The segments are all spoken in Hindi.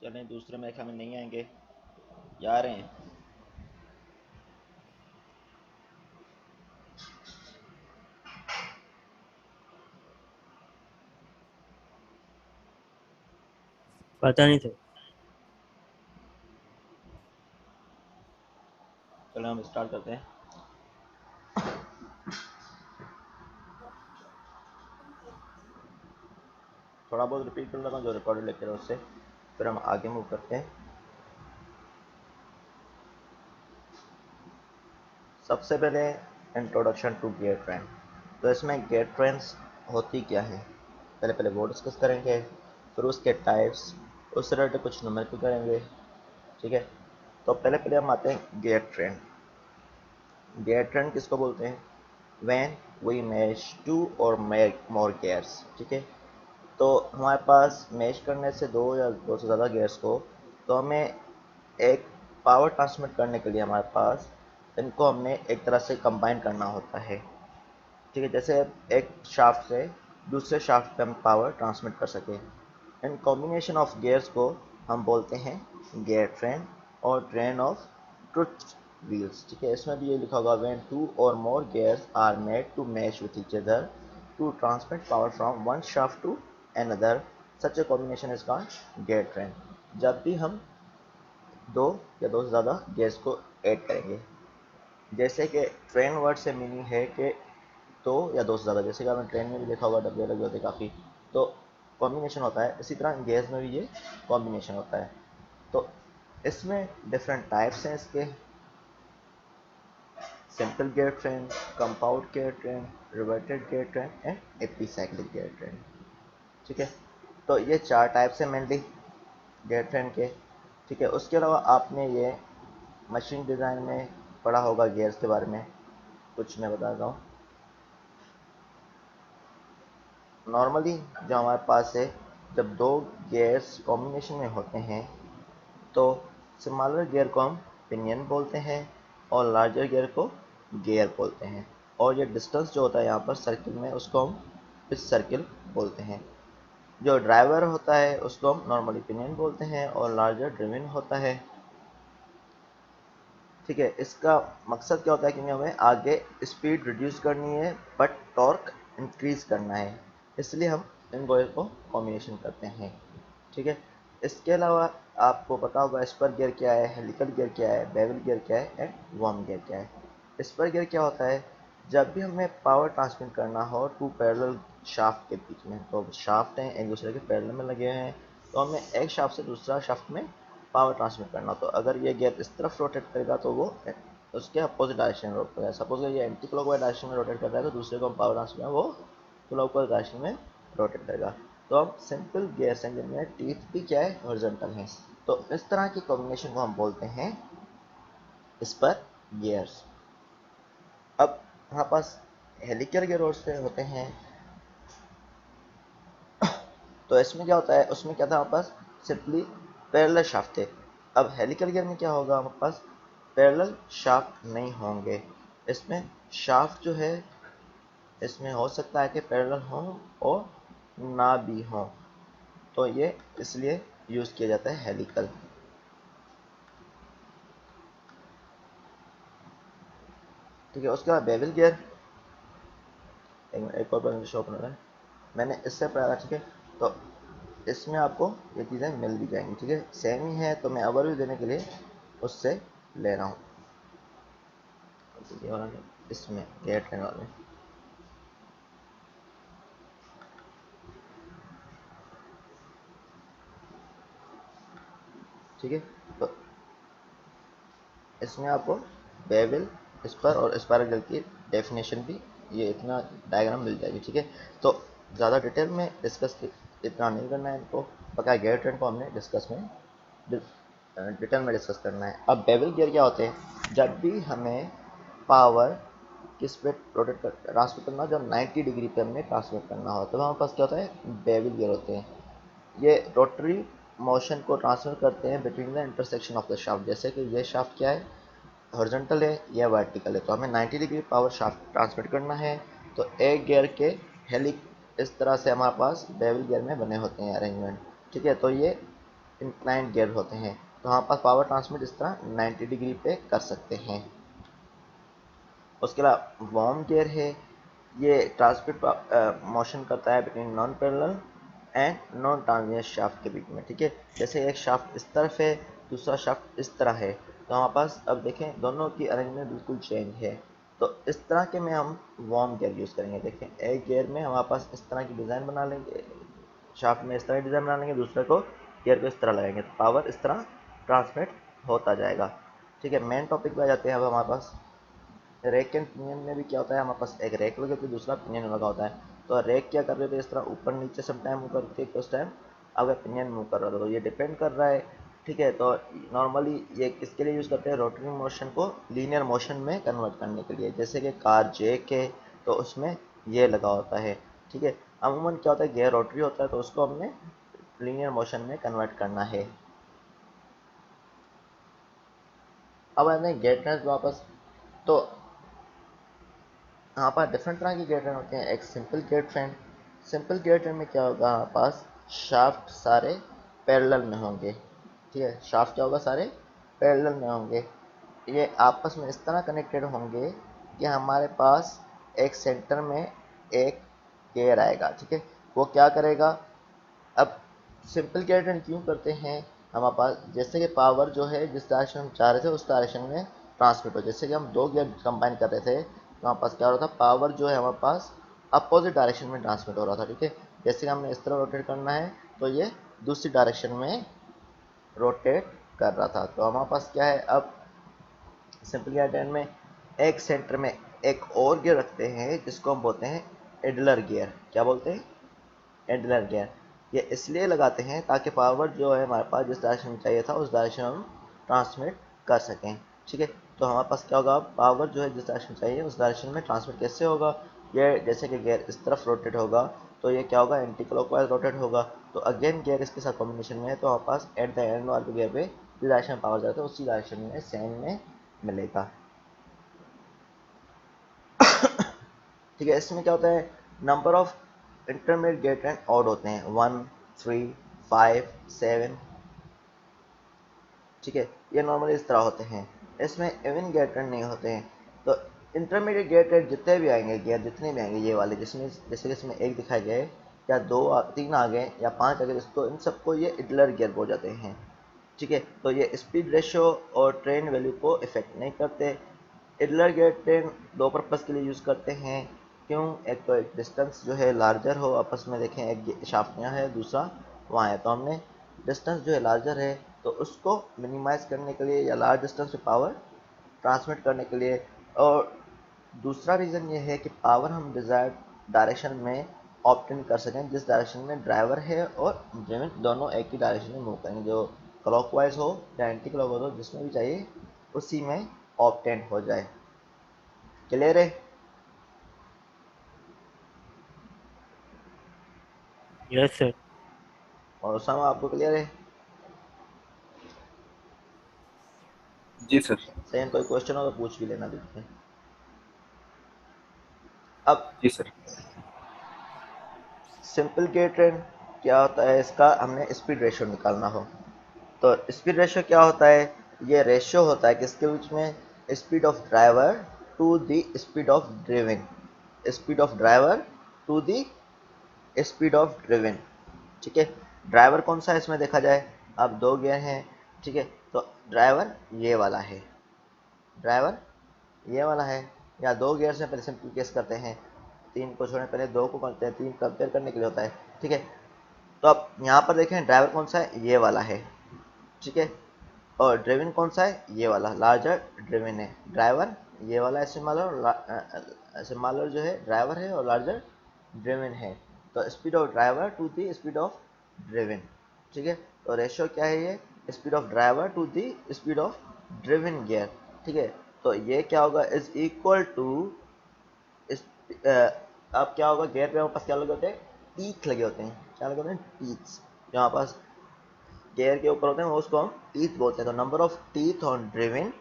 चलें, दूसरे मेरे ख्याल में नहीं आएंगे, जा रहे हैं। पता नहीं था। चलो हम स्टार्ट करते हैं। थोड़ा बहुत रिपीट कर लेता हूँ जो रिकॉर्डेड लेक्चर है उससे, फिर हम आगे मूव करते हैं। सबसे पहले इंट्रोडक्शन टू गियर ट्रेन। तो इसमें गियर ट्रेन्स होती क्या है, पहले पहले वो डिस्कस करेंगे, फिर उसके टाइप्स, उससे रिलेटेड कुछ न्यूमेरिकल करेंगे। ठीक है, तो पहले पहले हम आते हैं गियर ट्रेन। गियर ट्रेन किसको बोलते हैं? व्हेन वी मैश टू और मोर गियर्स। ठीक है, तो हमारे पास मैश करने से दो या दो से ज़्यादा गियर्स को, तो हमें एक पावर ट्रांसमिट करने के लिए हमारे पास इनको हमने एक तरह से कंबाइन करना होता है। ठीक है, जैसे एक शाफ्ट से दूसरे शाफ्ट पे हम पावर ट्रांसमिट कर सकें। इन कॉम्बिनेशन ऑफ गियर्स को हम बोलते हैं गियर ट्रेन और ट्रेन ऑफ ट्रुथ व्हील्स। ठीक है, इसमें भी ये लिखा होगा व्हेन टू और more gears are made to match with each other to transmit power from one shaft to another, such a combination is called gear train. जब भी हम दो या दो से ज़्यादा गियर्स को ऐड करेंगे, जैसे कि ट्रेन वर्ड से मीनिंग है कि दो या दो से ज़्यादा, जैसे कि आपने ट्रेन में भी देखा होगा डब्बे लगे होते काफ़ी, तो कॉम्बिनेशन होता है। इसी तरह गैस में भी ये कॉम्बिनेशन होता है। तो इसमें डिफरेंट टाइप्स हैं इसके: simple gear train, compound gear train, reverted gear train and epicyclic gear train. ठीक है, तो ये चार टाइप्स हैं मेनली गियर ट्रेन के। ठीक है, उसके अलावा आपने ये मशीन डिज़ाइन में पढ़ा होगा गियर्स के बारे में, कुछ मैं बता रहा हूँ। नॉर्मली जो हमारे पास है, जब दो गियर्स कॉम्बिनेशन में होते हैं तो स्मॉलर गियर को हम पिनियन बोलते हैं और लार्जर गियर को गियर बोलते हैं। और ये डिस्टेंस जो होता है यहाँ पर सर्किल में, उसको हम पिच सर्किल बोलते हैं। जो ड्राइवर होता है उसको हम नॉर्मली पिनियन बोलते हैं और लार्जर ड्रिवन होता है। ठीक है, इसका मकसद क्या होता है कि हमें आगे स्पीड रिड्यूस करनी है बट टॉर्क इंक्रीज करना है, इसलिए हम इन दोनों को कॉम्बिनेशन करते हैं। ठीक है, इसके अलावा आपको पता होगा स्पर गियर क्या है, हेलिकल गियर क्या है, बेवल गियर क्या है एंड वर्म गियर क्या है। स्पर गियर क्या होता है? जब भी हमें पावर ट्रांसमिट करना हो टू पैरेलल शाफ्ट के बीच में, तो शाफ्ट हैं एक दूसरे के पैरेलल में लगे हुए हैं, तो हमें एक शाफ्ट से दूसरा शाफ्ट में पावर ट्रांसमिट करना, तो अगर ये गियर इस तरफ रोटेट करेगा तो वो उसके अपोजिट डायरेक्शन में रोटेट करेगा। सपोज ये एंटी क्लॉकवाइज डायरेक्शन में रोटेट करता है तो दूसरे को हम पावर ट्रांसमिट वो क्लॉकवाइज डायरेक्शन में रोटेट करेगा। तो हम सिंपल गियर्स हैं जिनमें टीथ भी क्या है, हॉरिजॉन्टल हैं। तो इस तरह की कॉम्बिनेशन को हम बोलते हैं स्पर गियर्स। अब हमारे पास हेलिकल गियर होते हैं, तो इसमें क्या होता है, उसमें क्या था हमारे पास सिंपली पैरेलल शाफ्ट थे। अब हेलिकल गियर में क्या होगा, हमारे पास पैरेलल शाफ्ट नहीं होंगे। इसमें शाफ्ट जो है, इसमें हो सकता है कि पैरेलल हो और ना भी हो, तो ये इसलिए यूज़ किया जाता है हेलिकल। ठीक है, उसके बाद बेवल गियर, एक और बार शो करना है, मैंने इससे पढ़ा था। ठीक है, तो इसमें आपको ये चीज़ें मिल भी जाएंगी। ठीक है, सेम ही है, तो मैं ओवरव्यू देने के लिए उससे ले रहा हूँ। ये वाला नहीं, इसमें गेयर ट्रेन वाले। ठीक है, तो इसमें आपको बेवल, स्पर और स्पाइरल की डेफिनेशन भी, ये इतना डायग्राम मिल जाएगी। ठीक है, तो ज़्यादा डिटेल में डिस्कस इतना नहीं करना है इनको, पका गेयर ट्रेन को हमने डिटेल में डिस्कस करना है। अब बेवल गियर क्या होते हैं? जब भी हमें पावर किस पे रोटेट कर ट्रांसफर करना, जब 90 डिग्री पे हमने ट्रांसफर करना हो तो हमारे पास क्या होता है, बेवल गियर होते हैं। ये रोटरी मोशन को ट्रांसफर करते हैं between the intersection of the shaft. जैसे कि ये शाफ्ट क्या है, हॉरिजॉन्टल है या वर्टिकल है, तो हमें 90 डिग्री पावर शाफ्ट ट्रांसमिट करना है। तो एक गियर के हेलिक इस तरह से हमारे पास बेवल गियर में बने होते हैं अरेंजमेंट। ठीक है, तो ये इंक्लाइंड गियर होते हैं, तो हमारे पास पावर ट्रांसमिट इस तरह 90 डिग्री पे कर सकते हैं। उसके अलावा वार्म गियर है, ये ट्रांसमिट मोशन करता है between non parallel and non transient shaft के बीच में, ठीक है। जैसे एक शाफ्ट इस तरफ है, दूसरा शाफ्ट इस तरह है, तो हमारे पास अब देखें दोनों की अरेंजमेंट बिल्कुल चेंज है। तो इस तरह के में हम वार्म गियर यूज़ करेंगे। देखें एक गियर में हमारे पास इस तरह की डिज़ाइन बना लेंगे, शाफ्ट में इस तरह डिज़ाइन बना लेंगे, दूसरे को गियर को इस तरह लगाएंगे, तो पावर इस तरह ट्रांसमिट होता जाएगा, ठीक है। मेन टॉपिक पे आ जाते हैं अब हमारे पास रैक एंड पिनियन में भी क्या होता है, हमारे पास एक रैक लगे होती है, दूसरा पिनियन लगा होता है। तो रैक क्या कर रहे थे, इस तरह ऊपर नीचे सम टाइम मूव करके कुछ टाइम अगर पिनियन मूव कर रहा था, तो ये डिपेंड कर रहा है, ठीक है। तो नॉर्मली ये किसके लिए यूज़ करते हैं, रोटरी मोशन को लीनियर मोशन में कन्वर्ट करने के लिए। जैसे कि कार जैक है तो उसमें ये लगा होता है, ठीक है। अमूमन क्या होता है, गियर रोटरी होता है, तो उसको हमने लीनियर मोशन में कन्वर्ट करना है। अब आते हैं गियर ट्रेन वापस। तो यहाँ पर डिफरेंट तरह की गियर ट्रेन होते हैं। एक simple gear train, simple gear train में क्या होगा, हमारे पास शाफ्ट सारे पैरेलल में होंगे, ठीक है। शाफ्ट क्या होगा, सारे पैरेलल में होंगे, ये आपस में इस तरह कनेक्टेड होंगे कि हमारे पास एक सेंटर में एक गियर आएगा, ठीक है। वो क्या करेगा, अब सिंपल गियर ट्रेन क्यों करते हैं, हमारे पास जैसे कि पावर जो है जिस डायरेक्शन हम चाह रहे थे उस डायरेक्शन में ट्रांसमिट हो। जैसे कि हम दो गियर कंबाइन कर रहे थे तो हमारे पास क्या हो रहा था, पावर जो है हमारे पास अपोजिट डायरेक्शन में ट्रांसमिट हो रहा था, ठीक है। जैसे कि हमने इस तरह रोटेट करना है तो ये दूसरी डायरेक्शन में रोटेट कर रहा था। तो हमारे पास क्या है, अब सिंपल गियर ट्रेन में एक सेंटर में एक और गियर रखते हैं जिसको हम बोलते हैं एडलर गियर। क्या बोलते हैं, एडलर गियर। ये इसलिए लगाते हैं ताकि पावर जो है हमारे पास जिस डायरेक्शन में चाहिए था उस डायरेक्शन में हम ट्रांसमिट कर सकें, ठीक है। तो हमारे पास क्या होगा, पावर जो है जिस डायरेक्शन में चाहिए उस डायरेक्शन में ट्रांसमिट कैसे होगा, ये जैसे कि गियर इस तरफ रोटेट होगा तो ये क्या होगा, एंटी क्लॉकवाइज रोटेट होगा। तो अगेन गियर इसके साथ कॉम्बिनेशन में है, तो हमारे पास एट द एंड वाले गियर पे जिस डायरेक्शन में पावर जाता है उसी डायरेक्शन में सेम में मिलेगा, ठीक है। इसमें क्या होता है, number of intermediate gate and odd होते हैं, 1, 3, 5, 7, ठीक है। ये नॉर्मली इस तरह होते हैं। इसमें इवन गेट एंड नहीं होते हैं। तो इंटरमीडिएट गेट एंड जितने भी आएंगे, गियर जितने भी आएंगे ये वाले, जिसमें जैसे कि इसमें एक दिखाए गए या दो तीन आ गए या पांच आ गए, तो इन सबको ये इडलर गियर बोल जाते हैं, ठीक है। तो ये स्पीड रेशो और ट्रेन वैल्यू को इफेक्ट नहीं करते। इडलर गेट ट्रेन दो पर्पज़ के लिए यूज़ करते हैं। क्यों, एक तो एक डिस्टेंस जो है लार्जर हो आपस में, देखें एक शाफ्ट यहाँ है दूसरा वहाँ है, तो हमने डिस्टेंस जो है लार्जर है तो उसको मिनिमाइज करने के लिए या लार्ज डिस्टेंस पे पावर ट्रांसमिट करने के लिए। और दूसरा रीज़न ये है कि पावर हम डिज़ायर्ड डायरेक्शन में ऑप्टेन कर सकें, जिस डायरेक्शन में ड्राइवर है और ड्रिवन दोनों एक ही डायरेक्शन में मूव करेंगे, जो क्लॉकवाइज हो या एंटी क्लॉकवाइज हो, जिसमें भी चाहिए उसी में ऑप्टेन हो जाए। क्लियर है, यस सर। और उसामा आपको क्लियर है? जी सर। सेम कोई क्वेश्चन हो तो पूछ भी लेना बीच में। अब जी सर। सिंपल गेट ट्रेन क्या होता है, इसका हमने स्पीड रेशियो निकालना हो तो स्पीड रेशियो क्या होता है, ये रेशियो होता है किसके बीच में, speed of driver to the speed of driven, speed of driver to the speed of driven, ठीक है। ड्राइवर कौन सा है इसमें देखा जाए, अब दो गियर हैं, ठीक है। तो ड्राइवर ये वाला है, ड्राइवर ये वाला है, या दो गियर से पहले सिंपल केस करते हैं, तीन को छोड़ने पहले दो को करते हैं, तीन कंपेयर करने के लिए होता है, ठीक है। तो अब यहाँ पर देखें ड्राइवर कौन सा है, ये वाला है, ठीक है। और ड्रिवन कौन सा है, ये वाला लार्जर ड्रिवन है। ड्राइवर ये वाला है स्मॉलर जो है ड्राइवर है और लार्जर ड्रिवन है। तो speed of driver to the speed of driven, ठीक है। तो रेशियो क्या है, ये speed of driver to the speed of driven gear, ठीक है। तो ये क्या होगा, इज इक्वल टू इस अब क्या होगा, गियर पे हमारे पास क्या लगे होते हैं, टीथ लगे होते हैं, क्या लगे होते हैं, टीथ जो हमारे पास गियर के ऊपर होते हैं, उसको हम टीथ बोलते हैं। तो number of teeth on driven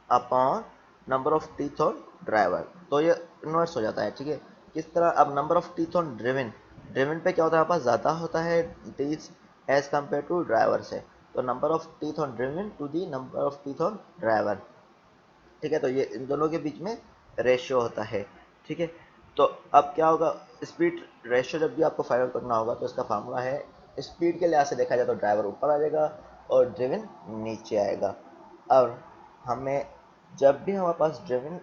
upon number of teeth on driver, तो ये इन्वर्स हो जाता है, ठीक है। किस तरह, अब number of teeth on driven, driven पे क्या होता है हमारे पास ज़्यादा होता है teeth as compare to driver से, तो number of teeth on driven to the number of teeth on driver. ठीक है, तो ये इन दोनों के बीच में रेशियो होता है। ठीक है, तो अब क्या होगा, स्पीड रेशियो जब भी आपको फाइंड आउट करना होगा तो इसका फार्मूला है, स्पीड के लिहाज से देखा जाए तो ड्राइवर ऊपर आ जाएगा और ड्रिवन नीचे आएगा। और हमें जब भी हमारे पास ड्रिवन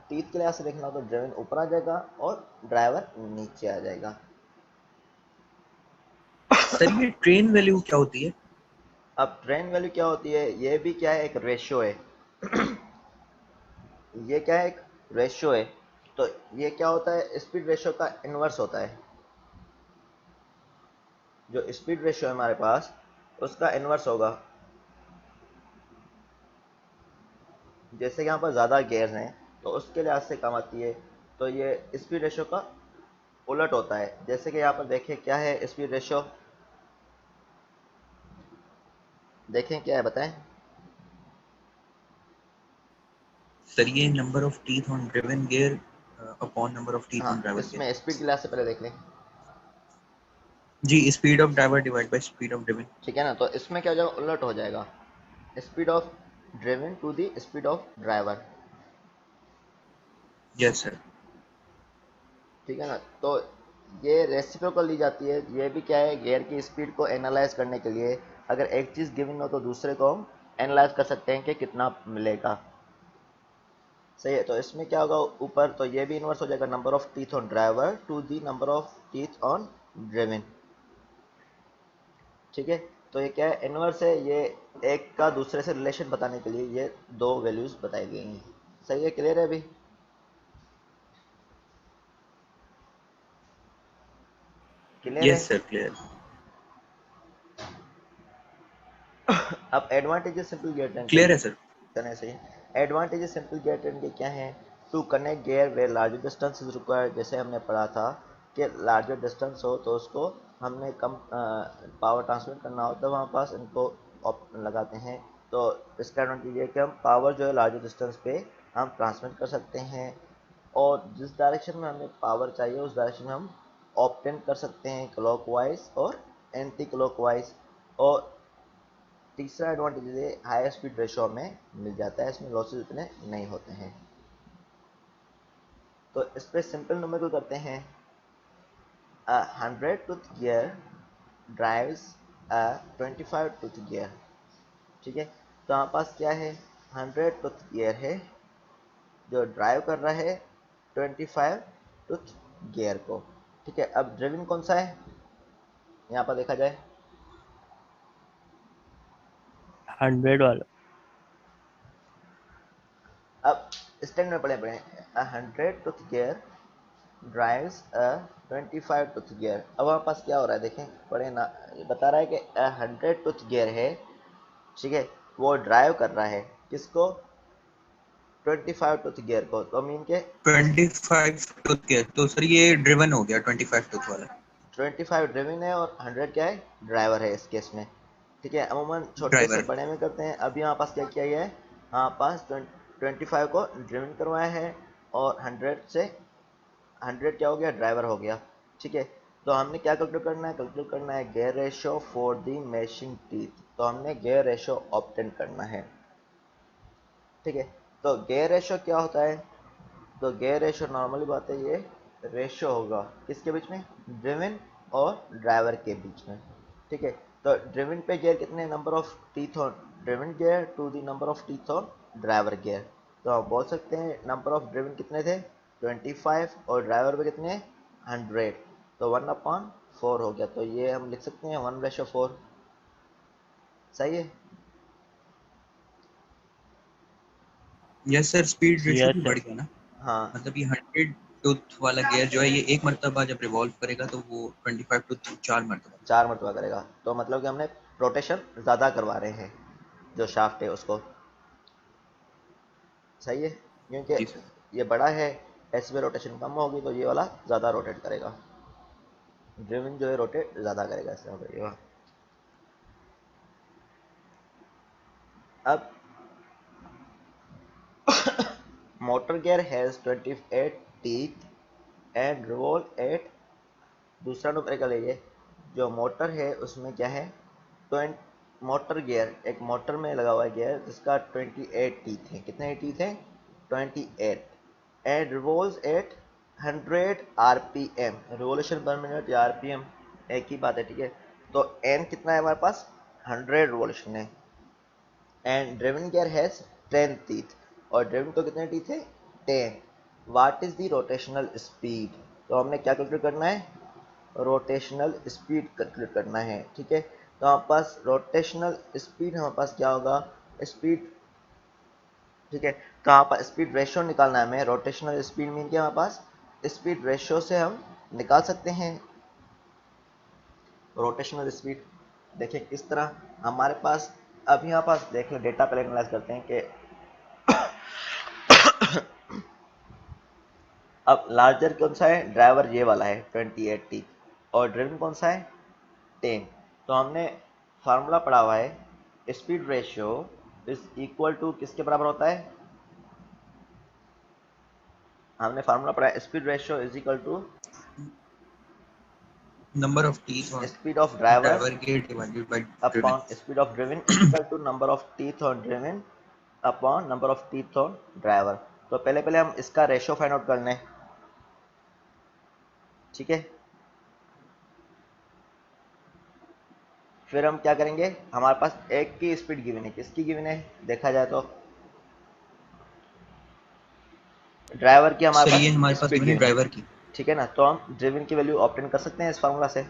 टीथ के लिहाज से देखना हो तो ड्रिवन ऊपर आ जाएगा और ड्राइवर नीचे आ जाएगा। सर ये ट्रेन वैल्यू क्या होती है? अब ट्रेन वैल्यू क्या होती है, ये भी क्या है, एक रेशियो है। ये क्या है, एक रेशियो है। तो ये क्या होता है, स्पीड रेशियो का इन्वर्स होता है। जो स्पीड रेशियो है हमारे पास उसका इन्वर्स होगा। जैसे कि यहाँ पर ज़्यादा गेयर हैं तो उसके लिहाज से कम आती है, तो ये स्पीड रेशियो का उलट होता है। जैसे कि यहाँ पर देखें क्या है स्पीड रेशियो, देखें क्या है बताएं। सर ये number of teeth on driven gear upon number of teeth हाँ, ऑन ड्राइवर गियर। इसमें स्पीड के लिहाज से पहले देख लें। जी, speed of driver divide by speed of driven. ठीक है ना, तो इसमें क्या हो जाएगा, उलट हो जाएगा, speed of driven to the speed of driver. Yes sir. ठीक है ना, तो ये रेसिप्रोकल ली जाती है। ये भी क्या है, गियर की स्पीड को एनालाइज करने के लिए अगर एक चीज़ गिवन हो तो दूसरे को हम एनालाइज कर सकते हैं कि कितना मिलेगा। सही है, तो इसमें क्या होगा ऊपर, तो ये भी इन्वर्स हो जाएगा, number of teeth on driver to the number of teeth on driven. ठीक है, तो ये क्या है, इन्वर्स है। ये एक का दूसरे से रिलेशन बताने के लिए ये दो वैल्यूज बताई गई हैं। सही है, क्लियर है अभी? क्लियर है? Yes sir, clear. अब एडवांटेजेस सिंपल गियर ट्रेन के क्लियर है सर। करने से, एडवांटेजेस सिंपल गियर ट्रेन के क्या हैं, to connect gear way larger distance is required. जैसे हमने पढ़ा था कि लार्जर डिस्टेंस हो तो उसको हमने कम पावर ट्रांसमिट करना हो तो वहाँ पास इनको लगाते हैं। तो इसका एडवांटेज ये है कि हम पावर जो है लार्जर डिस्टेंस पे हम ट्रांसमिट कर सकते हैं, और जिस डायरेक्शन में हमें पावर चाहिए उस डायरेक्शन में हम ऑप्टेंट कर सकते हैं, क्लॉकवाइज और एंटी क्लॉकवाइज। और तीसरा एडवांटेज ये हाई स्पीड रेशो में मिल जाता है, इसमें लॉसेज इतने नहीं होते हैं। तो इस पर सिंपल नंबर को करते हैं, 100 tooth gear drives 25 tooth gear. ठीक है, तो हमारे पास क्या है, 100 टूथ गियर है जो ड्राइव कर रहा है 25 टूथ गियर को। ठीक है, अब ड्रिवन कौन सा है यहाँ पर देखा जाए, 100 वाला। अब स्टैंड में पढ़े पढ़े, 100 tooth gear drives 25 tooth gear. अब हमारे पास क्या हो रहा है देखें, पढ़े ना, ये बता रहा है कि 100 टूथ गियर है। ठीक है, वो ड्राइव कर रहा है किसको, 25 टूथ गियर को। तो मीन के 25 टूथ गियर, तो सर ये ड्रिवन हो गया 25 टूथ वाला। 25 ड्रिवन है और 100 क्या है, ड्राइवर है इस केस में। ठीक है, अमूमन छोटे से ड्राइवर। बड़े में करते हैं। अभी हमारे पास क्या किया गया है, हमारे पास 25 को ड्रिवन करवाया है और 100 से 100 क्या हो गया, ड्राइवर हो गया। ठीक है, तो हमने क्या कैलकुलेट करना है, कैलकुलेट करना है gear ratio for the mashing teeth. तो हमने गियर रेशियो ऑब्टेन करना है। ठीक है, तो गियर रेशियो क्या होता है, तो गियर रेशियो नॉर्मली बात है, ये रेशियो होगा किसके बीच में, ड्रिवन और ड्राइवर के बीच में। ठीक है, तो ड्रिवन पे गियर कितने, number of teeth on driven gear to the number of teeth on driver gear. तो आप बोल सकते हैं नंबर ऑफ ड्रिवन कितने थे 25 और ड्राइवर पे कितने 100, तो 1/4 हो गया। तो ये हम लिख सकते हैं 1/4। सही है? Yes sir, speed ratio yes भी सर। बढ़ गया ना। हाँ, मतलब ये 100 टूथ वाला गियर जो है ये एक मरतबा जब रिवॉल्व करेगा तो वो 25 टूथ 4 मरतबा। 4 मरतबा करेगा, तो मतलब कि हमने रोटेशन ज़्यादा करवा रहे हैं जो शाफ्ट है उसको। सही है, क्योंकि जी सर। ये बड़ा है, एस में रोटेशन कम होगी तो ये वाला ज़्यादा रोटेट करेगा, ड्रिवन जो है रोटेट ज़्यादा करेगा इससे ये वाला। अब motor gear has 28 teeth and revolve at, दूसरा न्यूमेरिकल है ये, जो मोटर है उसमें क्या है मोटर गियर, एक मोटर में लगा हुआ है गियर जिसका 28 टीथ है। कितने टीथ हैं? 28। And revolves at 100 RPM, revolution per minute या आरपीएम एक ही बात है, ठीक है। तो एन कितना है हमारे पास? 100 रिवोल्यूशन है। And driven gear has 10 teeth, और ड्रिवन को कितने टीथ है? 10। What is the rotational speed? तो हमने क्या कैलकुलेट करना है? रोटेशनल स्पीड कैलकुलेट करना है, ठीक है। तो हमारे पास रोटेशनल स्पीड, हमारे पास क्या होगा? स्पीड, ठीक है। तो हमारे पास स्पीड रेशियो निकालना है हमें। रोटेशनल स्पीड मीन क्या हमारे पास? स्पीड रेशियो से हम निकाल सकते हैं रोटेशनल स्पीड। देखिए किस तरह हमारे पास, अभी यहाँ पास देख लो, डेटा पहले एनालाइज करते हैं कि अब लार्जर कौन सा है? ड्राइवर ये वाला है 28T, और ड्रिवन कौन सा है? 10। तो हमने फार्मूला पढ़ा हुआ है, speed ratio is equal to किसके बराबर होता है? हमने फार्मूला पढ़ा है, speed ratio is equal to number of teeth on speed of driver driver gear divided by driven. Upon speed of driven is equal to number of teeth on driven upon number of teeth on driver. तो पहले पहले हम इसका रेशियो फाइंड आउट कर लें, ठीक है। फिर हम क्या करेंगे? हमारे पास एक की स्पीड गिवन है, किसकी गिवन है देखा जाए तो? ड्राइवर की हमारे सर ये हमारे पास पास स्पीड गिवन है गिवन है, ड्राइवर की। ठीक है ना। तो हम ड्रिवन की वैल्यू ऑब्टेन कर सकते हैं इस फार्मूला से,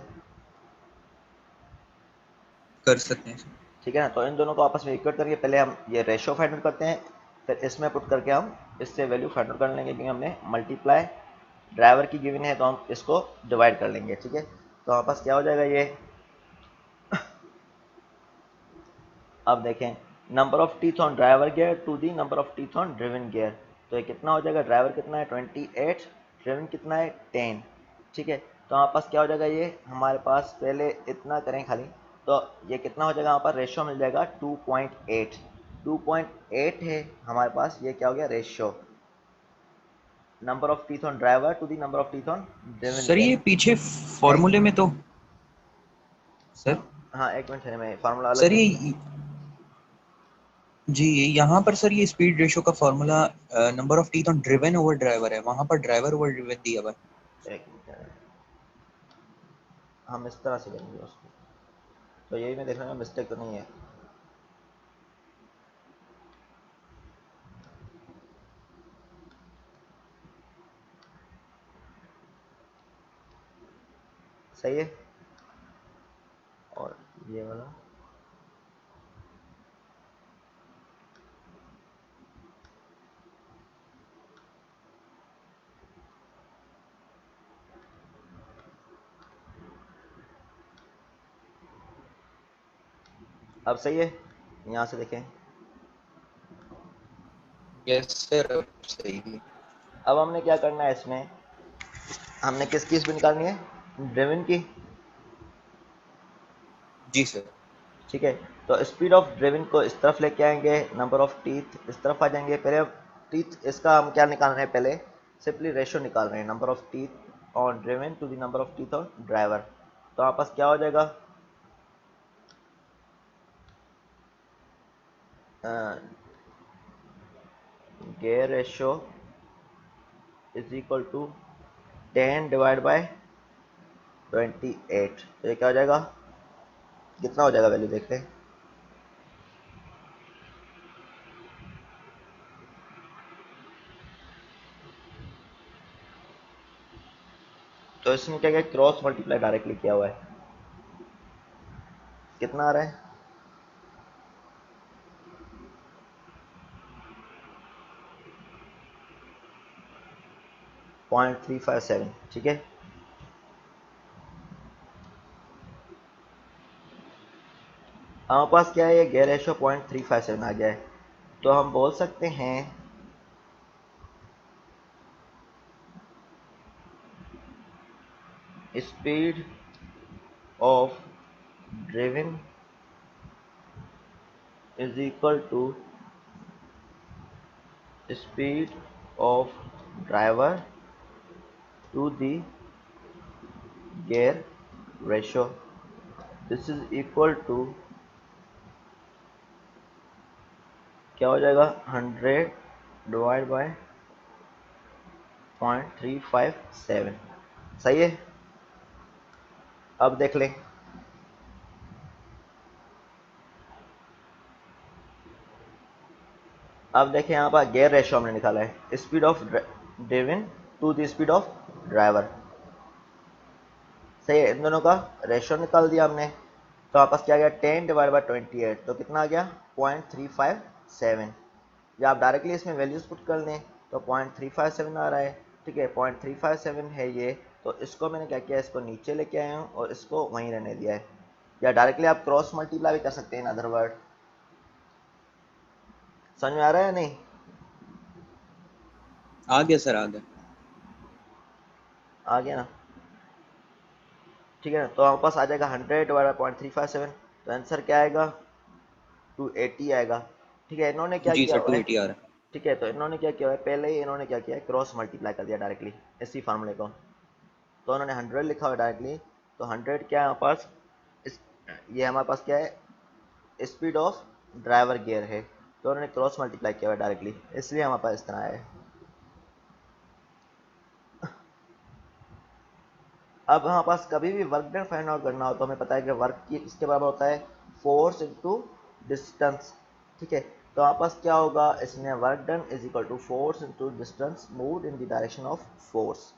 कर सकते हैं सर। ठीक है ना। तो इन दोनों को आपस में इक्वेट करके पहले हम ये रेशियो फाइंड आउट करते हैं, फिर इसमें पुट करके हम इससे वैल्यू फाइंड आउट कर लेंगे, क्योंकि हमने मल्टीप्लाई ड्राइवर की गिवन है तो हम इसको डिवाइड कर लेंगे, ठीक है। तो हमारे पास क्या हो जाएगा ये? अब देखें, number of teeth on driver gear to the number of teeth on driven gear. तो ये कितना हो जाएगा? ड्राइवर कितना है? 28, ड्रिवन कितना है? 10, ठीक है। तो हमारे पास क्या हो जाएगा? ये हमारे पास पहले इतना करें खाली, तो ये कितना हो जाएगा? हमारे पास रेशियो मिल जाएगा 2.8। 2.8 है हमारे पास, ये क्या हो गया? Ratio number of teeth on driver to the number of teeth on driven sir gear. ये पीछे फॉर्मूले में तो सर हाँ एक मिनट है, मैं फार्मूला अलग सर लिख ये लूँ। जी यहाँ पर सर ये स्पीड रेशियो का formula number of teeth on driven over driver है, वहां पर ड्राइवर ओवर ड्रिवन दिया हुआ है। एक मिनट है, हम इस तरह से करेंगे उसको। तो यही मैं देखने में मिस्टेक तो नहीं है। सही है। और ये वाला अब सही है, यहाँ से देखें। यस सर अब सही है। अब हमने क्या करना है इसमें? हमने किसकी स्पीड निकालनी है? ड्रिवन की, जी सर। ठीक है। तो स्पीड ऑफ ड्रिवन को इस तरफ लेके आएंगे, नंबर ऑफ टीथ इस तरफ आ जाएंगे। पहले टीथ इसका हम क्या निकाल रहे हैं? पहले सिंपली रेशियो निकाल रहे हैं, number of teeth on driven to the number of teeth on driver. तो हमारे पास क्या हो जाएगा? Gear ratio is equal to 10 divide by 28। तो ये क्या हो जाएगा? कितना हो जाएगा? वैल्यू देखते हैं। तो इसमें क्या क्या क्रॉस मल्टीप्लाई डायरेक्टली किया हुआ है, कितना आ रहा है? 0.357, ठीक है। हमारे पास क्या है? ये गेयर रेशियो 0.357 आ गया है। तो हम बोल सकते हैं speed of driven is equal to speed of driver to the gear ratio. This is equal to क्या हो जाएगा 100 डिवाइड बाय 0.357, सही है। अब देख लें, अब देखें यहाँ पर गियर रेशियो हमने निकाला है, speed of driven to the speed of driver, सही है। इन दोनों का रेशियो निकाल दिया हमने, तो आपस क्या आ गया 10 डिवाइड बाई 28, तो कितना आ गया 0.357। या आप डायरेक्टली इसमें वैल्यूज पुट कर लें तो 0.357 आ रहा है, ठीक है। 0.357 है ये, तो इसको मैंने क्या किया, इसको नीचे लेके आया हूँ और इसको वहीं रहने दिया है। या डायरेक्टली आप क्रॉस मल्टीप्लाई भी कर सकते हैं इन अदर वर्ड। समझ में आ रहा है या नहीं? आ गया सर, आ गया। आ गया ना, ठीक है ना। तो हमारे पास आ जाएगा 100 डिवाइड बाई 0.357, तो आंसर क्या आएगा 280 आएगा, ठीक है। इन्होंने क्या जी किया सर, हुआ है, 280 आ रहा है। ठीक है, तो इन्होंने क्या किया हुआ है, पहले ही इन्होंने क्या किया है, क्रॉस मल्टीप्लाई कर दिया डायरेक्टली इसी फार्मूले को। तो उन्होंने 100 लिखा हुआ डायरेक्टली, तो 100 क्या है हमारे पास, इस ये हमारे पास क्या है, स्पीड ऑफ ड्राइवर गियर है, तो उन्होंने क्रॉस मल्टीप्लाई किया हुआ डायरेक्टली, इसलिए हमारे पास इस तरह है। अब हमारे पास कभी भी वर्क डन फाइंड आउट करना हो तो हमें पता है कि वर्क की इसके बराबर होता है फोर्स इनटू डिस्टेंस, ठीक है। तो हमारे पास क्या होगा इसमें, work done is equal to force into distance moved in the direction of force.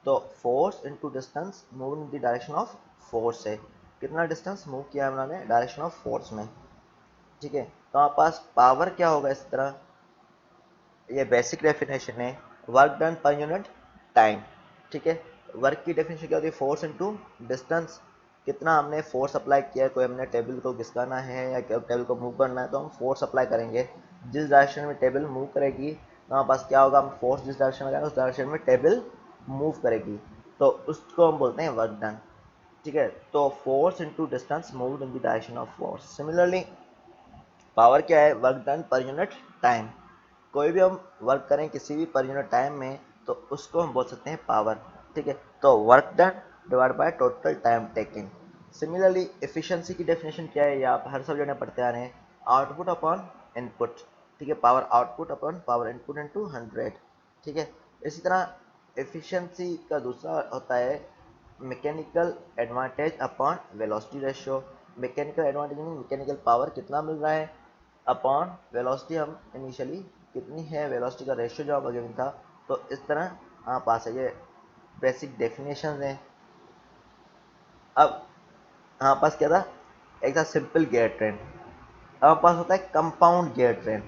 तो force into distance move in the direction of force है, कितना डिस्टेंस मूव किया है हमने डायरेक्शन ऑफ फोर्स में, ठीक है। तो हमारे पास पावर क्या होगा इस तरह, ये बेसिक डेफिनेशन है, work done per unit time, ठीक है। वर्क की डेफिनेशन क्या होती है, फोर्स इनटू डिस्टेंस, कितना हमने फोर्स अप्लाई किया है। कोई हमने टेबल को घिसकाना है या टेबल को मूव करना है तो हम फोर्स अप्लाई करेंगे, जिस डायरेक्शन में टेबल मूव करेगी तो हमारे पास क्या होगा, हम फोर्स जिस डायरेक्शन में लगाएंगे उस डायरेक्शन में टेबल मूव करेगी, तो उसको हम बोलते हैं वर्क डन, ठीक है। तो force into distance moved in the direction of force. Similarly power क्या है, work done per unit time, कोई भी हम वर्क करें किसी भी पर यूनिट टाइम में तो उसको हम बोल सकते हैं पावर, ठीक है। तो work done divide by total time taking. Similarly efficiency की डेफिनेशन क्या है, ये आप हर सब्जेक्ट में पढ़ते आ रहे हैं, आउटपुट अपॉन इनपुट, ठीक है। Power output upon power input into 100, ठीक है। इसी तरह एफिशिएंसी का दूसरा होता है mechanical advantage upon velocity ratio. Mechanical advantage यानी मैकेनिकल पावर कितना मिल रहा है अपॉन वेलोसिटी, हम इनिशियली कितनी है वेलोसिटी का रेशियो जो आपका गिवन था। तो इस तरह हमारे पास है, ये बेसिक डेफिनेशन हैं। अब हमारे पास क्या था, एक था सिंपल गियर ट्रेन, अब हमारे पास होता है कंपाउंड गियर ट्रेन।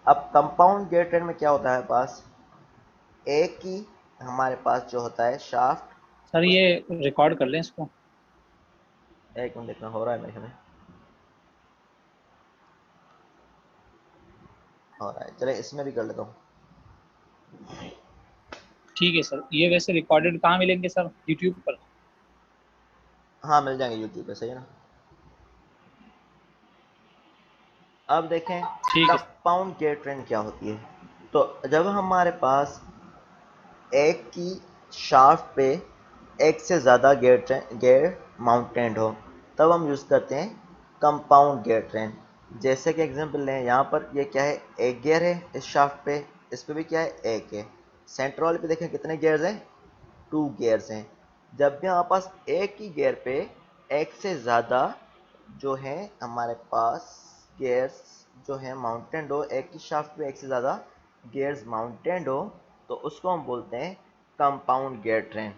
अब कंपाउंड गियर ट्रेन में क्या होता है हमारे पास, एक ही हमारे पास जो होता है शाफ्ट, सर उस ये रिकॉर्ड कर लें इसको। एक मिनट देखना हो रहा है मेरे में, हो रहा है, चले इसमें भी कर लेता हूँ। ठीक है सर, ये वैसे रिकॉर्डेड कहाँ मिलेंगे सर, यूट्यूब पर? हाँ मिल जाएंगे यूट्यूब पे, सही है ना। अब देखें ठीक है। कंपाउंड गियर ट्रेन क्या होती है। तो जब हमारे पास एक की शाफ्ट पे एक से ज़्यादा गियर माउंटेड हो तब हम यूज़ करते हैं कंपाउंड गियर ट्रेन। जैसे कि एग्जांपल लें, यहाँ पर ये क्या है, एक गियर है इस शाफ्ट पे, इस पे भी क्या है, एक है। सेंटर वाले पे देखें कितने गियर्स हैं, 2 गियर्स हैं। जब भी हमारे पास एक ही गियर पे एक से ज़्यादा जो है हमारे पास गियर्स जो है माउंटेड हो, एक ही शाफ्ट पे एक से ज़्यादा गियर्स माउंटेड हो, तो उसको हम बोलते हैं कंपाउंड गियर ट्रेन,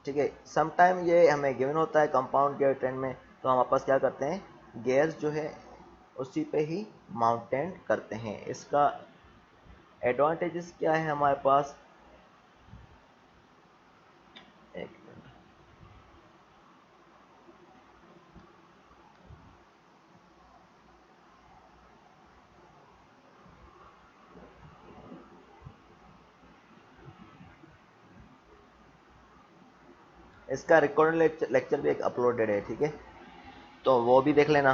ठीक है। समटाइम ये हमें गिवन होता है कंपाउंड गियर ट्रेन में, तो हम वापस क्या करते हैं, गियर्स जो है उसी पे ही माउंटेड करते हैं। इसका एडवांटेजेस क्या है हमारे पास, एक मिनट, इसका रिकॉर्ड लेक्चर भी एक अपलोडेड है, ठीक है, तो वो भी देख लेना।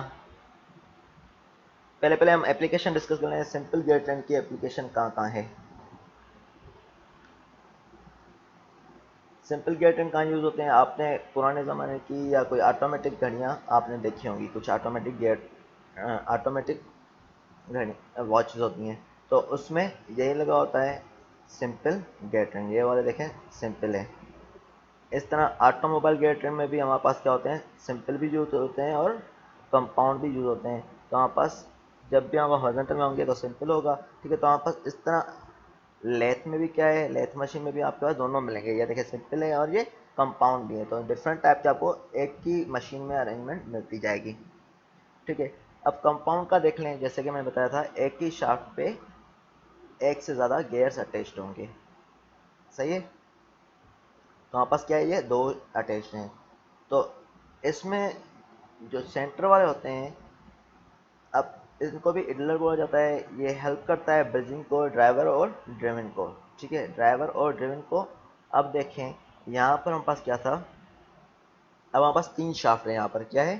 पहले पहले हम एप्लीकेशन डिस्कस कर लें, सिंपल गियर ट्रेन की एप्लीकेशन कहाँ कहाँ है। सिंपल गियर ट्रेन कहाँ यूज़ होते हैं, आपने पुराने ज़माने की या कोई ऑटोमेटिक घड़ियाँ आपने देखी होंगी, कुछ ऑटोमेटिक घड़ी वॉचेस होती हैं, तो उसमें यही लगा होता है सिंपल गियर ट्रेन। ये वाले देखें सिंपल है। इस तरह ऑटोमोबाइल गियर ट्रेन में भी हमारे पास क्या होते हैं, सिंपल भी यूज होते हैं और कंपाउंड भी यूज होते हैं। तो हमारे पास जब भी हम हॉरिजॉन्टल में होंगे तो सिंपल होगा, ठीक है। तो हमारे पास इस तरह लेथ में भी क्या है, लेथ मशीन में भी आपके पास दोनों मिलेंगे। ये देखिए सिंपल है और ये कंपाउंड भी है, तो डिफरेंट टाइप के आपको एक ही मशीन में अरेंजमेंट मिलती जाएगी, ठीक है। अब कंपाउंड का देख लें, जैसे कि मैंने बताया था एक ही शाफ्ट पे एक से ज़्यादा गियर्स अटैच्ड होंगे, सही है। तो हमारे पास क्या है, ये दो अटैच्ड हैं। तो इसमें जो सेंटर वाले होते हैं, अब इनको भी इडलर बोला जाता है। ये हेल्प करता है ब्रिजिंग को, ड्राइवर और ड्रिवन को, ठीक है, ड्राइवर और ड्रिवन को। अब देखें यहाँ पर हमारे पास क्या था, अब हमारे पास तीन शाफ्ट है, यहाँ पर क्या है,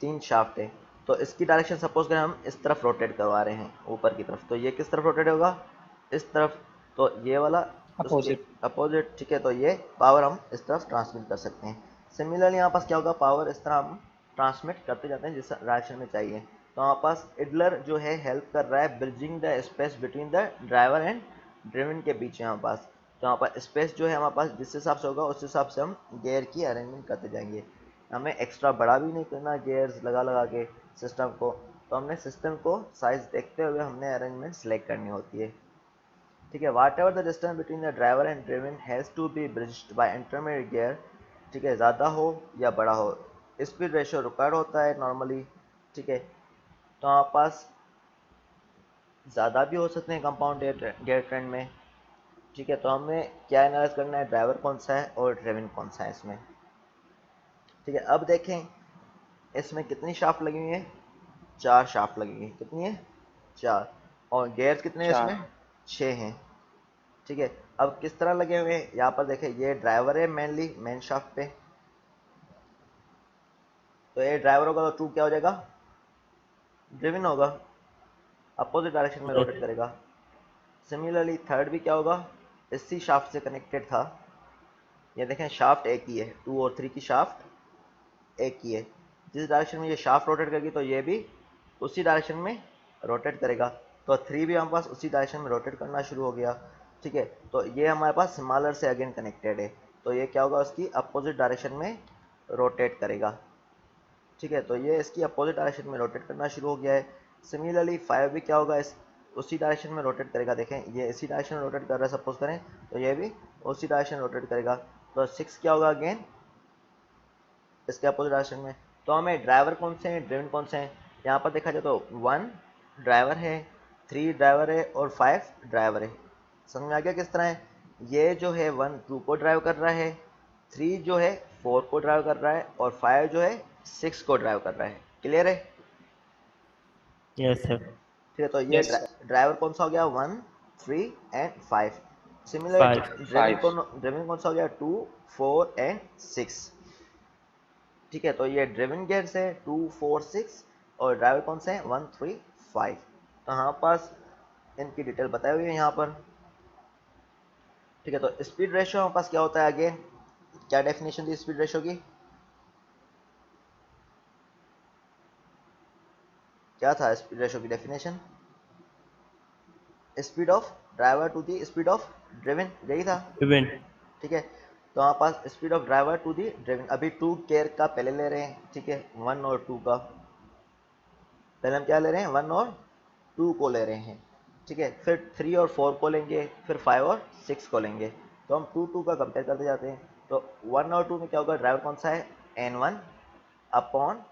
तीन शाफ्ट है। तो इसकी डायरेक्शन सपोज करें हम इस तरफ रोटेट करवा रहे हैं ऊपर की तरफ, तो ये किस तरफ रोटेट होगा, इस तरफ। तो ये वाला उसके अपोजिट। अपोजिट, ठीक है। तो ये पावर हम इस तरफ ट्रांसमिट कर सकते हैं। सिमिलरली यहाँ पास क्या होगा, पावर इस तरह हम ट्रांसमिट करते जाते हैं जिस डायरेक्शन में चाहिए। तो हमारे पास इडलर जो है हेल्प कर रहा है bridging the space between the driver and driven के बीच है हमारे पास। तो यहाँ पर स्पेस जो है हमारे पास जिस हिसाब से होगा उस हिसाब से हम गियर की अरेंजमेंट करते जाएंगे। हमें एक्स्ट्रा बड़ा भी नहीं करना गियर्स लगा लगा के सिस्टम को, तो हमने सिस्टम को साइज देखते हुए हमने अरेंजमेंट सेलेक्ट करनी होती है, ठीक है। Whatever the distance between the driver and driven has to be bridged by intermediate gear, ठीक है, ज़्यादा हो या बड़ा हो। स्पीड रेशियो रिक्वायर्ड होता है नॉर्मली, ठीक है। तो हमारे पास ज़्यादा भी हो सकते हैं कंपाउंड गियर ट्रेंड में, ठीक है। तो हमें क्या एनालाइज करना है, ड्राइवर कौन सा है और ड्रिवन कौन सा है इसमें, ठीक है। अब देखें इसमें कितनी शाफ्ट लगी हुई है, चार शाफ्ट लगी हुई है, कितनी है, चार। और गियर्स कितने हैं चार। इसमें, छः हैं, ठीक है। अब किस तरह लगे हुए हैं, यहाँ पर देखें ये ड्राइवर है मेनली मेन शाफ्ट पे, तो ये ड्राइवर होगा तो टू क्या हो जाएगा, ड्रिवन होगा, अपोजिट डायरेक्शन में रोटेट करेगा। सिमिलरली थर्ड भी क्या होगा, इसी शाफ्ट से कनेक्टेड था। ये देखें शाफ्ट एक ही है, टू और थ्री की शाफ्ट एक ही है। जिस डायरेक्शन में ये शाफ्ट रोटेट करेगी तो ये भी उसी डायरेक्शन में रोटेट करेगा। तो थ्री भी हमारे पास उसी डायरेक्शन में रोटेट करना शुरू हो गया, ठीक है। तो ये हमारे पास स्मॉलर से अगेन कनेक्टेड है, तो ये क्या होगा, उसकी अपोजिट डायरेक्शन में रोटेट करेगा, ठीक है। तो ये इसकी अपोजिट डायरेक्शन में रोटेट करना शुरू हो गया है। सिमिलरली फाइव भी क्या होगा, इस उसी डायरेक्शन में रोटेट करेगा। देखें ये इसी डायरेक्शन में रोटेट कर रहा है सपोज करें, तो ये भी उसी डायरेक्शन में रोटेट करेगा। तो सिक्स क्या होगा, अगेन इसके अपोजिट डायरेक्शन में। तो हमें ड्राइवर कौन से हैं, ड्रिवन कौन से हैं, यहाँ पर देखा जाए तो वन ड्राइवर है, थ्री ड्राइवर है और फाइव ड्राइवर है। समझ में आ गया किस तरह है। ये जो है वन टू को ड्राइव कर रहा है, थ्री जो है फोर को ड्राइव कर रहा है और फाइव जो है सिक्स को ड्राइव कर रहा है। क्लियर है, यस सर। ठीक है। तो ये यस सर। ड्राइवर कौन सा हो गया, one three and five. Similar 5। Driven कौन सा हो गया, टू फोर एंड सिक्स, ठीक है। तो ये ड्रिवन गियर्स है टू फोर सिक्स और ड्राइवर कौन से हैं, वन थ्री फाइव। तो हमारे पास इनकी डिटेल बताई हुई है यहाँ पर, ठीक है। तो स्पीड रेशियो हमारे पास क्या होता है, अगेन क्या डेफिनेशन थी स्पीड रेशियो की, क्या था स्पीड रेशियो की definition, speed of driver to the speed of driven, यही था, इवन। ठीक है। तो हमारे पास speed of driver to the driven, अभी टू केयर का पहले ले रहे हैं, ठीक है, वन और टू का पहले हम क्या ले रहे हैं, वन और टू को ले रहे हैं, ठीक है। फिर थ्री और फोर को लेंगे, फिर फाइव और सिक्स को लेंगे। तो हम टू टू का कंपेयर करते जाते हैं। तो वन और टू में क्या होगा, ड्राइवर कौन सा है, N one upon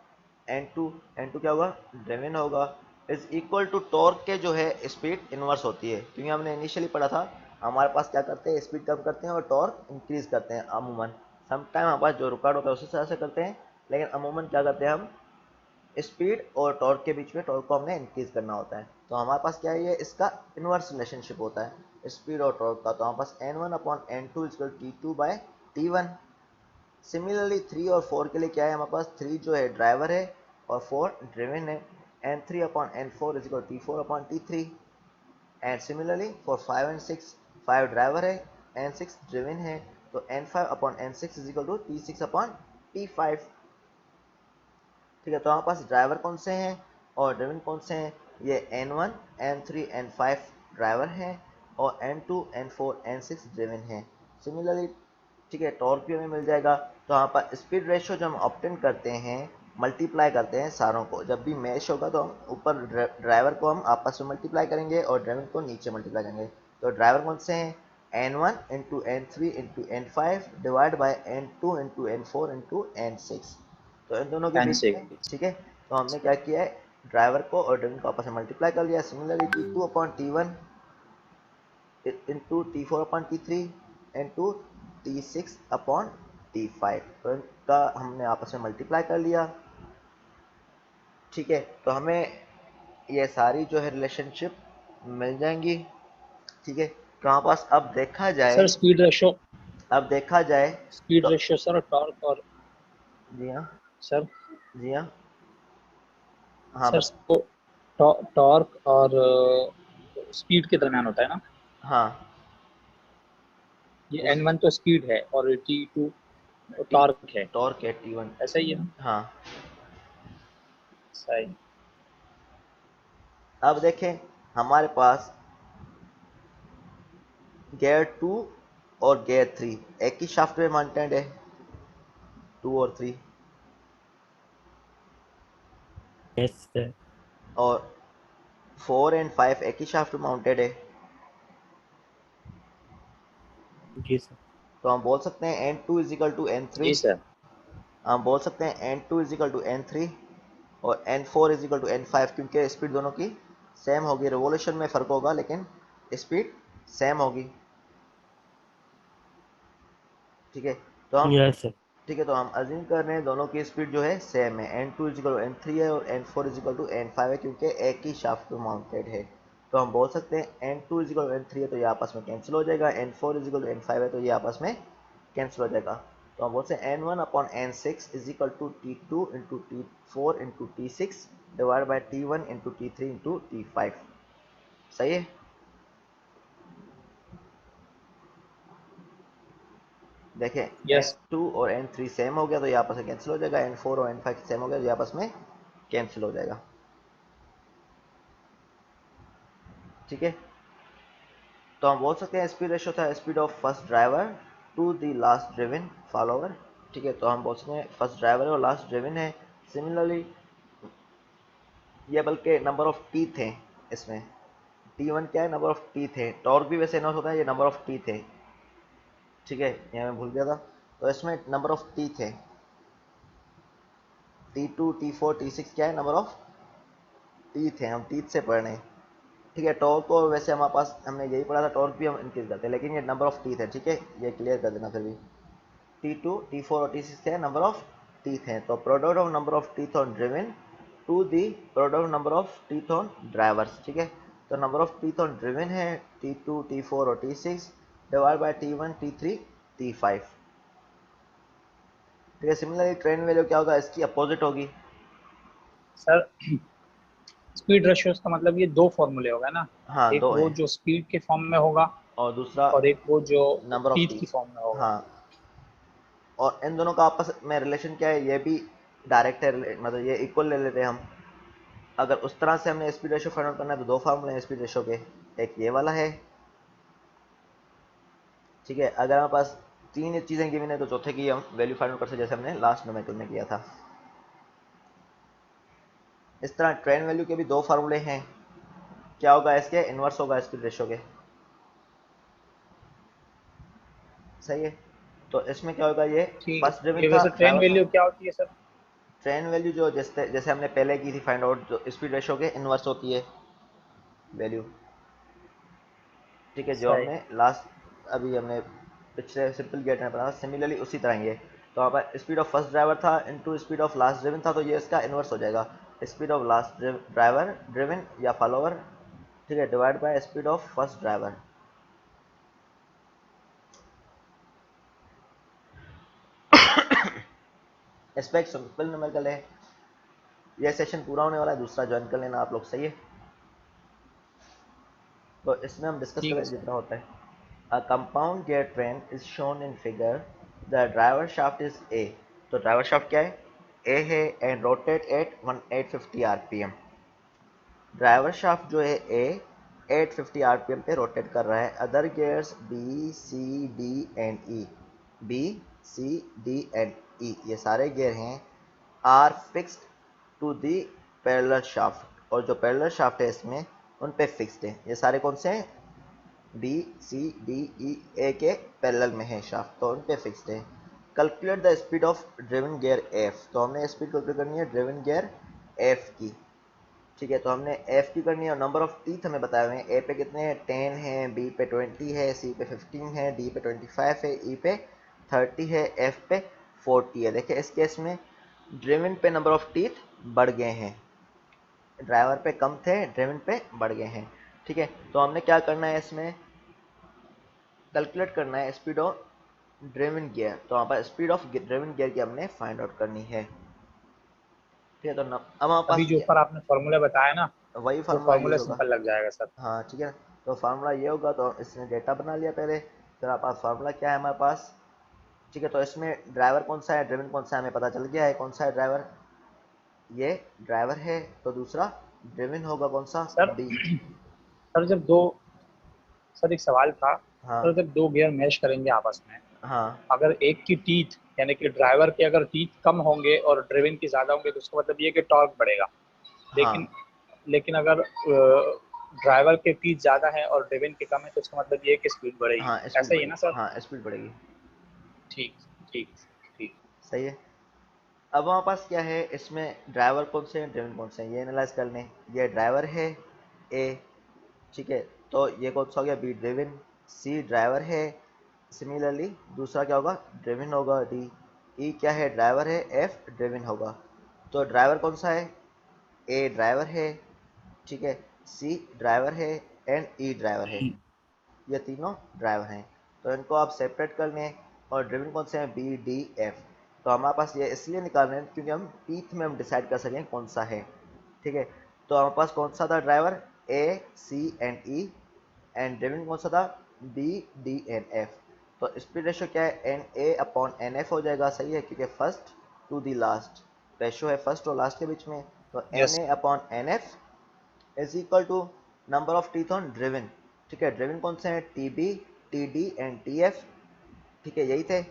N two क्या होगा, ड्रिवन होगा, इज इक्वल टू टॉर्क के जो है स्पीड इनवर्स होती है। क्योंकि हमने इनिशियली पढ़ा था हमारे पास क्या करते हैं, स्पीड कम करते हैं और टॉर्क इंक्रीज करते हैं अमूमन। समटाइम हमारे पास जो रिकॉर्ड होता है उसी तरह से करते हैं, लेकिन अमूमन क्या करते हैं हम, स्पीड और टॉर्क के बीच में टॉर्क को हमने इंक्रीज करना होता है। तो हमारे पास क्या है, ये इसका इनवर्स रिलेशनशिप होता है स्पीड और टॉर्क का। तो हमारे पास N one upon N two equal T two by T one. Similarly three और फोर के लिए क्या है, हमारे पास थ्री जो है ड्राइवर है और फोर ड्रिवन है, N three upon N four is equal T four upon T three. And similarly for five and six, five driver है एन सिक्स ड्रिवन है, तो N five upon N six is equal to T six upon T five, ठीक है। तो हमारे पास ड्राइवर कौन से हैं और ड्रिवन कौन से हैं, ये N1, N3, N5 ड्राइवर हैं और N2, N4, N6 ड्रिवन हैं। सिमिलरली ठीक है, टॉर्क भी हमें मिल जाएगा। तो यहाँ पर स्पीड रेशियो जो हम ऑब्टेन करते हैं, मल्टीप्लाई करते हैं सारों को। जब भी मैच होगा तो हम ऊपर ड्राइवर को हम आपस में मल्टीप्लाई करेंगे और ड्राइवर को नीचे मल्टीप्लाई करेंगे। तो ड्राइवर कौन से हैं? N1 into N3 into N5 divide by N2 into N4 into N6। तो इन दोनों के एन बीच में सिक्स। ठीक है, तो हमने क्या किया है, ड्राइवर को और ड्रिवन को आपस में मल्टीप्लाई कर लिया। Similarly T2 upon T1 into T4 upon T3 into T6 upon T5, तो इनका हमने आपस में मल्टीप्लाई कर लिया। ठीक है, तो हमें ये सारी जो है रिलेशनशिप मिल जाएंगी। ठीक है, तो हमारे पास अब देखा जाए, सर स्पीड रेशियो, तो सर टॉर्क और जी हाँ, सर जी हाँ, हाँ सर बस, टॉर्क और स्पीड के दरम्यान होता है ना। हाँ ये उस N1 तो स्पीड है और T2 टी टॉर्क है, टॉर्क है T1। ऐसा ही है ना। हाँ, सही। अब देखें हमारे पास गियर 2 और गियर 3 एक ही शाफ्ट में माउंटेड है, 2 और 3, यस सर। और 4 एंड 5 एक ही शाफ्ट में माउंटेड है। जी सर। तो हम बोल सकते हैं N2 is equal to G N3, sir. हम बोल सकते हैं N2 is equal to N3 और N4 is equal to N5, क्योंकि स्पीड दोनों की सेम होगी। रिवोल्यूशन में फ़र्क होगा लेकिन स्पीड सेम होगी। ठीक है, तो हम यस सर। ठीक है, तो हम अज्यूम कर रहे हैं दोनों की स्पीड जो है सेम है। N2 is equal to N3 है और N4 is equal to N5 है, क्योंकि एक ही शाफ्ट पे माउंटेड है। तो हम बोल सकते हैं N2 is equal to N3 है तो ये आपस में कैंसिल हो जाएगा, N4 is equal to N5 है तो ये आपस में कैंसिल हो जाएगा। तो हम बोलते हैं N1 upon N6 is equal to T2 into T4 into T6 divide by T1 into T3 into T5। सही है, देखें यस। N2 और N3 सेम हो गया तो ये आपस में कैंसिल हो जाएगा, N4 और N5 सेम हो गया तो ये आपस में कैंसिल हो जाएगा। ठीक है, तो हम बोल सकते हैं स्पीड रेशियो था speed of first driver to the last driven follower. ठीक है, तो हम बोल सकते हैं फर्स्ट ड्राइवर और लास्ट ड्रिवन है। सिमिलरली ये बल्कि नंबर ऑफ टीथ हैं इसमें, T1 क्या है, नंबर ऑफ टीथ है। टॉर्क भी वैसे नोट होता है, ये नंबर ऑफ टीथ है। ठीक है, ये मैं भूल गया था। तो इसमें नंबर ऑफ टीथ है, T2 T4 T6 क्या है, नंबर ऑफ टीथ है, हम टीथ से पढ़ रहे हैं। ठीक है, टॉर्क को वैसे हमारे पास हमने यही पढ़ा था, टॉर्क भी हम इंक्रीज करते हैं, लेकिन ये नंबर ऑफ टीथ है। ठीक है, ये क्लियर कर देना फिर भी। T2 T4 और T6 क्या है, नंबर ऑफ टीथ हैं। तो product of number of teeth on driven to the product number of teeth on drivers. ठीक है, तो number of teeth on driven है T2 T4 और T6 divide by T1 T3 T5। ठीक है, सिमिलरली ट्रेन वैल्यू क्या होगा, इसकी अपोजिट होगी। सर स्पीड रेशियो का मतलब ये दो फॉर्मूले होगा ना, हाँ, एक दो वो हैं जो स्पीड के फॉर्म में होगा और दूसरा और एक वो जो नंबर ऑफ टीथ की टीथ। फॉर्म में होगा। हाँ, और इन दोनों का आपस में रिलेशन क्या है, ये भी डायरेक्ट है, मतलब ये इक्वल ले लेते हैं हम। अगर उस तरह से हमने स्पीड रेशियो फाइंड आउट करना है तो दो फार्मूले हैं स्पीड रेशियो के, एक ये वाला है। ठीक है, अगर हमारे पास तीन चीज़ें गिवन है तो चौथे की हम वैल्यू फाइंड आउट कर सकते जैसे हमने लास्ट नोमेकल में किया था। इस तरह ट्रेन वैल्यू के भी दो फार्मूले हैं, क्या होगा, इसके इन्वर्स होगा स्पीड रेशियो के। सही है, तो इसमें क्या होगा, ये ठीक। फर्स्ट ड्रिवन ये था, वैसे ट्रेन ड्राइवर था। वैल्यू क्या होती है सर। ट्रेन वैल्यू जो जैसे जैसे हमने पहले की थी फाइंड आउट, जो स्पीड रेशियो के इन्वर्स होती है वैल्यू। ठीक है, जो सही। हमने लास्ट अभी हमने पिछले सिंपल गेट में पढ़ा था, सिमिलरली उसी तरह ये। तो यहाँ पर स्पीड ऑफ फर्स्ट ड्राइवर था into speed of last driven था, तो ये इसका इन्वर्स हो जाएगा, speed of last driver driven या फॉलोवर। ठीक है, divide by speed of first driver. इस पर एक सिंपल न्यूमेरिकल है। ये सेशन पूरा होने वाला है, दूसरा ज्वाइन कर लेना आप लोग। सही है, तो इसमें हम डिस्कस ठीक है करें सर। जितना होता है। A compound gear train is shown in figure, the driver shaft is a. तो ड्राइवर शाफ्ट क्या है, ए है, and rotate eight 1850 RPM. Driver shaft जो है ए 850 आरपीएम पे रोटेट कर रहा है। Other gears B C D and E, B C D and ई ये सारे गियर हैं are fixed to the parallel shaft, और जो पैरेलल शाफ्ट है इसमें उन पे फिक्स्ड है। ये सारे कौन से हैं? बी सी डी ई ए के पैरेलल में है शाफ्ट, तो उन पे फिक्स्ड है। Calculate the speed of driven gear F, तो हमने स्पीड कैलकुलेट करनी है ड्रिवन गियर एफ की। ठीक है, तो हमने एफ की करनी है और नंबर ऑफ टीथ हमें बताए हुए हैं। ए पे कितने हैं? 10 है, बी पे 20 है, सी पे 15 है, डी पे 25 है, ई पे 30 है, एफ पे 40 है। देखिए इस केस में ड्रिवन पे नंबर ऑफ टीथ बढ़ गए हैं, ड्राइवर पे कम थे, ड्रिवन पे बढ़ गए हैं। ठीक है, तो हमने क्या करना है इसमें कैलकुलेट करना है स्पीड ऑफ ड्रिवन गियर, तो वहाँ पर स्पीड ऑफ ड्रिवन गियर की हमने फाइंड आउट करनी है। ठीक है, तो अब हमारे अभी पास जो ऊपर आपने फॉर्मूला बताया ना, वही वो फार्मूला फॉर्मूला यूज होगा। सिंपल लग जाएगा सर। हाँ ठीक है, तो फार्मूला ये होगा, तो इसने डेटा बना लिया पहले, फिर हमारे पास फार्मूला क्या है हमारे पास। ठीक है, तो इसमें ड्राइवर कौन सा है, ड्रिवन कौन सा है, हमें पता चल गया है कौन सा है ड्राइवर, ये ड्राइवर है, तो दूसरा ड्रिवन होगा कौन सा, सर डी। सर जब दो सर एक सवाल था, हाँ सर जब दो गियर मैश करेंगे आपस में, हाँ अगर एक की टीथ यानी कि ड्राइवर के अगर टीथ कम होंगे और ड्रिवन की ज़्यादा होंगे तो उसका मतलब ये कि टॉर्क बढ़ेगा। लेकिन हाँ लेकिन अगर ड्राइवर के टीथ ज़्यादा है और ड्रिवन के कम है तो उसका मतलब ये है कि स्पीड बढ़ेगी। हाँ स्पीड ऐसा ही है ना बढ़ेगी, सर? हाँ स्पीड बढ़ेगी। ठीक ठीक ठीक। सही है। अब हमारे पास क्या है, इसमें ड्राइवर कौन से हैं, ड्रिवन कौन से हैं, ये एनालाइज कर लें। ये ड्राइवर है ए, ठीक है, तो ये कौन सा हो गया, बी ड्रिवन। सी ड्राइवर है, सिमिलरली दूसरा क्या होगा, ड्रिवन होगा, डी। ई क्या है, ड्राइवर है, एफ ड्रिवन होगा। तो ड्राइवर कौन सा है, ए ड्राइवर है, ठीक है, सी ड्राइवर है एंड ई ड्राइवर है, ये तीनों ड्राइवर हैं। तो इनको आप सेपरेट कर लें, और ड्रिवन कौन से हैं, बी डी एफ। तो हमारे पास ये इसलिए निकाल रहे हैं क्योंकि हम टीथ में हम डिसाइड कर सकें कौन सा है। ठीक है, तो हमारे पास कौन सा था driver, A C and E, and driven कौन सा था, बी डी एंड एफ। तो स्पीड रेशो क्या है, N A upon N F हो जाएगा। सही है, क्योंकि first to the last ratio है फर्स्ट और लास्ट के बीच में, तो N yes. A upon N F is equal to number of teeth on driven. ठीक है, ड्रिवन कौन से हैं, T B T D and T F. ठीक है, यही थे।